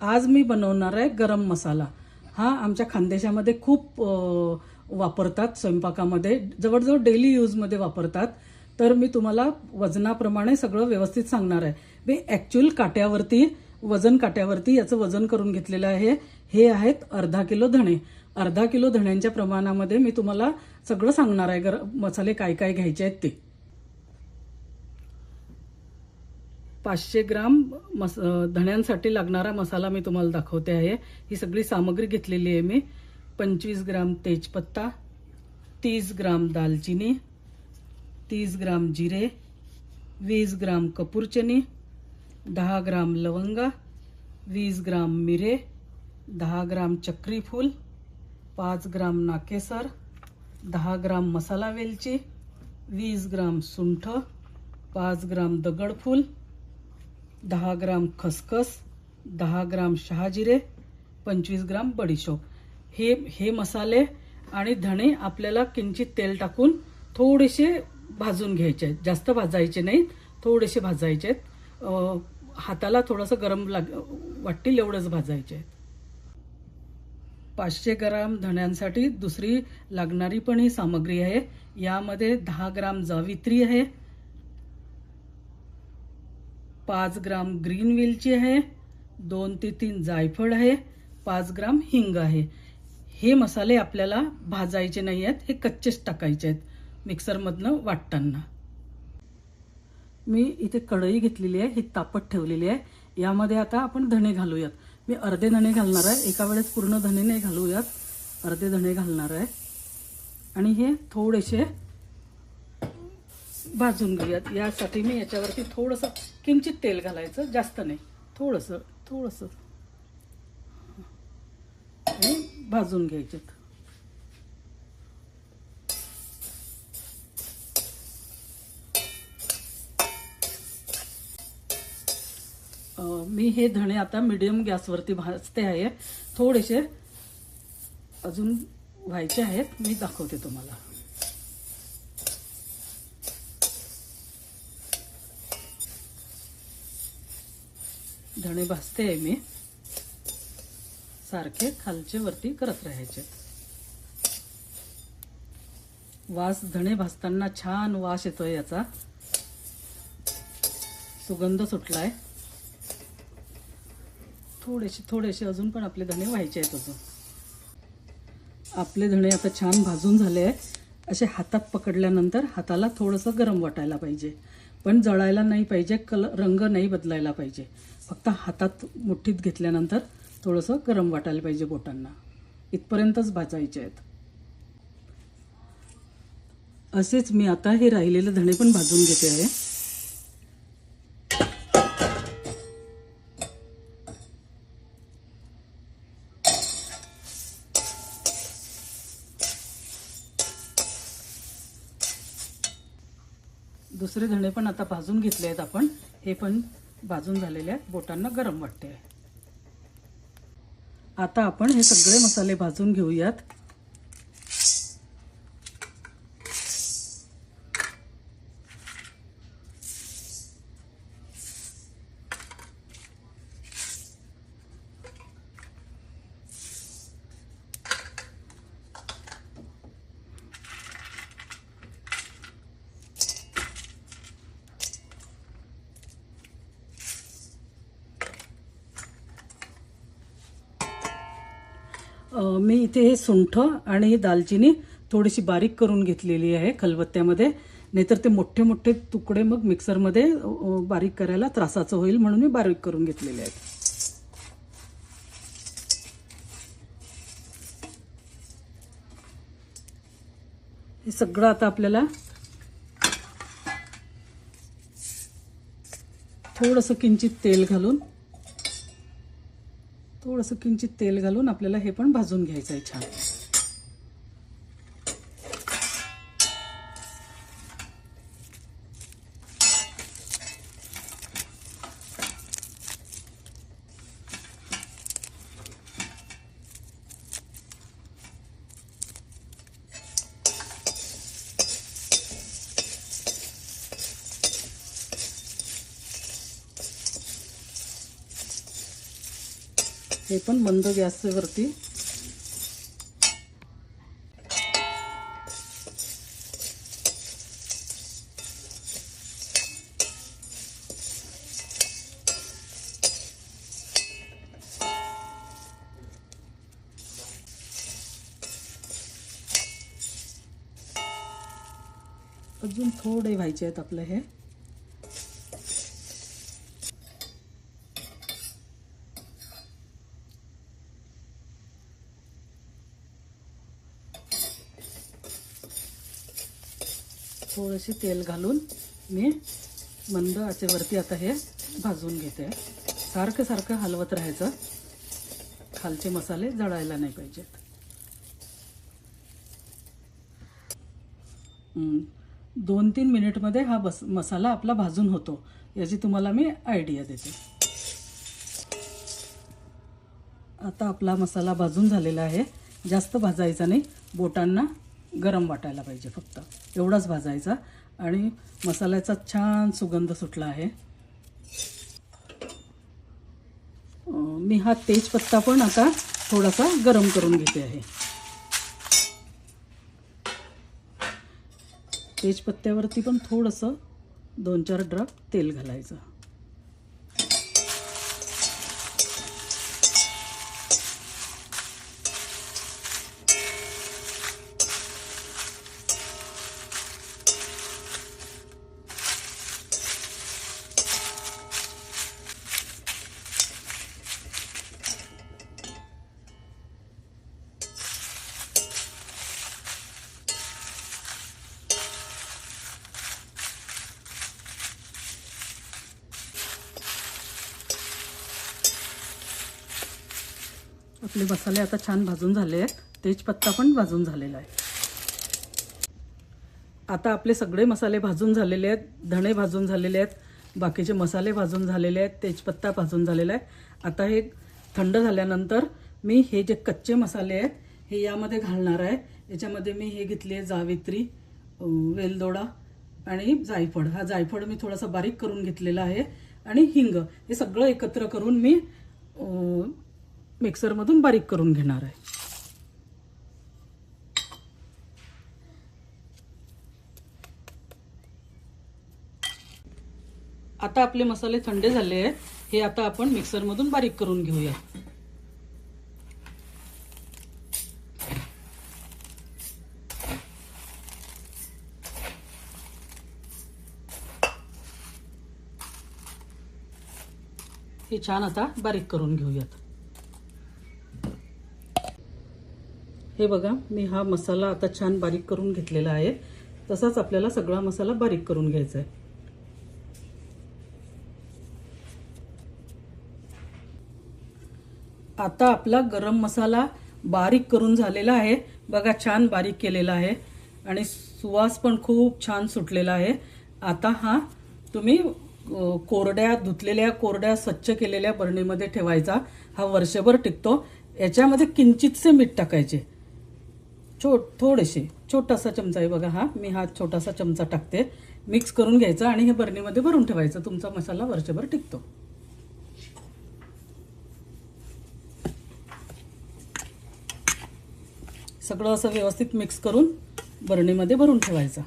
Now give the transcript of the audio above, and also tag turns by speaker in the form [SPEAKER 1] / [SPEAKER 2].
[SPEAKER 1] आज मी बनवणार आहे गरम मसाला। हा आमच्या खानदेशामध्ये खूप वापरतात, स्वयंपाकामध्ये जवळजवळ डेली यूजमध्ये वापरतात। तर मी तुम्हाला वजनाप्रमाणे सगळं व्यवस्थित सांगणार आहे। मी ॲक्च्युअल काट्यावरती वजन काट्यावरती याचं वजन करून घेतलेलं आहे। हे आहेत अर्धा किलो धणे। अर्धा किलो धण्यांच्या प्रमाणामध्ये मी तुम्हाला सगळं सांगणार आहे, मसाले काय काय घ्यायचे आहेत ते। 500 ग्राम धण्यांसाठी लागणारा मसाला मी तुम्हाला दाखवते आहे। ही सगळी सामग्री घेतलेली आहे मी। 25 ग्राम तेजपत्ता, 30 ग्राम दालचिनी, 30 ग्राम जिरे, 20 ग्राम कपूरचनी, 10 ग्राम लवंगा, 20 ग्राम मिरे, 10 ग्राम चक्री फूल, 5 ग्राम नाकेसर, 10 ग्राम मसाला वेलची, 20 ग्राम सुंठ, 5 ग्राम दगडफूल, 10 ग्राम खसखस, 10 ग्राम शहाजिरे, 25 ग्राम बडीशोप। हे मसाले आणि धणे आपल्याला किंचित तेल टाकून थोडेसे भाजून घ्यायचे आहेत। जास्त भाजायचे नाहीत, थोडेसे भाजायचे आहेत। हाताला थोडंसं गरम वाटतील एवढंच भाजायचे आहेत। 500 ग्राम धण्यांसाठी दुसरी लागणारी पण ही सामग्री आहे। यामध्ये 10 ग्राम जावित्री आहे, 5 ग्राम ग्रीन वेलची आहे, 2 ते 3 जायफळ आहे, 5 ग्राम हिंग आहे। हे मसाले आपल्याला भाजायचे नाही आहेत, हे कच्चेच टाकायचे आहेत मिक्सरमधनं वाटताना। मी इथे कढई घेतलेली आहे, ही तापत ठेवलेली आहे। यामध्ये आता आपण धणे घालूयात। मी अर्धे धणे घालणार आहे, एका वेळेस पूर्ण धणे नाही घालूयात, अर्धे धणे घालणार आहे आणि हे थोडेसे भाजून घेऊयात। यासाठी मी याच्यावरती थोडंसं किंचित तेल घालायचं, जास्त नाही, थोडंसं थोडंसं आणि भाजून घ्यायचे। मी हे धणे आता मीडियम गॅसवरती भाजते आहे। थोडेसे अजून व्हायचे आहेत, मी दाखवते तुम्हाला। धणे भाजते आहे मी, सारखे खालचे वरती करत राहायचे। वास, धणे भाजताना छान वास येतोय, याचा सुगंध सुटलाय। थोडेसे अजून पण आपले धणे व्हायचे आहेत। अजून आपले धणे आता छान भाजून झाले आहे। असे हातात पकडल्यानंतर हाताला थोडंसं गरम वाटायला पाहिजे, पण जळायला नाही पाहिजे, रंग नाही बदलायला पाहिजे। फक्त हातात मुठीत घेतल्यानंतर थोडंसं गरम वाटायला पाहिजे बोटांना, इथपर्यंतच भाजायचे आहेत। असेच मी आता हे राहिलेले धणे पण भाजून घेते आहे। दुसरे धणे पण आता भाजून घेतले आहेत आपण, हे पण भाजून झालेले आहेत, बोटांना गरम वाटते। आता आपण हे सगळे मसाले भाजून घेऊयात। मी इथे हे सुंठ आणि दालचिनी थोडीशी बारीक करून घेतलेली आहे खलबत्त्यामध्ये, नाहीतर ते मोठे मोठे तुकडे मग मिक्सरमध्ये बारीक करायला त्रासाचं होईल, म्हणून मी बारीक करून घेतलेले आहेत। हे सगळं आता आपल्याला थोडंसं किंचित तेल घालून आपल्याला हे पण भाजून घ्यायचं आहे छान। हे पण मंद गॅसवरती अजून थोडे व्हायचे आहेत आपलं हे. थोडेसे तेल घालून मी मंद आचेवरती आता हे भाजून घेते. सारखं सारखं हलवत राहायचं, खालचे मसाले जळायला नाही पाहिजेत. 2-3 मिनिटमध्ये हा मसाला आपला भाजून होतो, याची तुम्हाला मी आयडिया देते. आता आपला मसाला भाजून झालेला आहे. जास्त भाजायचा नाही, बोटांना गरम वाटायला पाहिजे, फक्त एवढाच भाजायचा. आणि मसाल्याचा छान सुगंध सुटला आहे. मी हा तेजपत्ता पण आता थोडासा गरम करून घेते आहे. तेजपत्त्यावरती पण थोडंसं 2-4 ड्रॉप तेल घालायचं. आपले मसाले आता छान भाजून झाले आहेत. तेजपत्ता पण भाजून झालेला आहे. आता आपले सगळे मसाले भाजून झालेले आहेत. धणे भाजून झालेले आहेत, बाकीचे मसाले भाजून झालेले आहेत, तेजपत्ता भाजून झालेला आहे. आता हे थंड झाल्यानंतर मी हे जे कच्चे मसाले आहेत हे यामध्ये घालणार आहे. याच्यामध्ये मी हे घेतली आहे जावित्री, वेलदोडा आणि जायफळ. हा जायफळ मी थोडासा बारीक करून घेतलेला आहे आणि हिंग. हे सगळं एकत्र करून मी मिक्सरमधून बारीक करून घेणार आहे. आता आपले मसाले थंड झाले आहेत. हे आता आपण मिक्सरमधून बारीक करून घेऊया. हे छान आता बारीक करून घेऊयात. हे बघा, मी हा मसाला आता छान बारीक करून घेतलेला आहे. तसाच आपल्याला सगळा मसाला बारीक करून घ्यायचा आहे. आता आपला गरम मसाला बारीक करून झालेला आहे. बघा, छान बारीक केलेला आहे आणि सुवास पण खूप छान सुटलेला आहे. आता हा तुम्ही कोरड्या धुतलेल्या, कोरड्या स्वच्छ केलेल्या बरणीमध्ये ठेवायचा. हा वर्षभर टिकतो. याच्यामध्ये किंचितसे मीठ टाकायचे, थोडेसे, छोटासा चमचा आहे बघा हा. मी हा छोटासा चमचा टाकते. मिक्स करून घ्यायचं आणि हे बरणीमध्ये भरून ठेवायचं. तुमचा मसाला वर्षभर टिकतो. सगळं असं व्यवस्थित मिक्स करून बरणीमध्ये भरून ठेवायचं.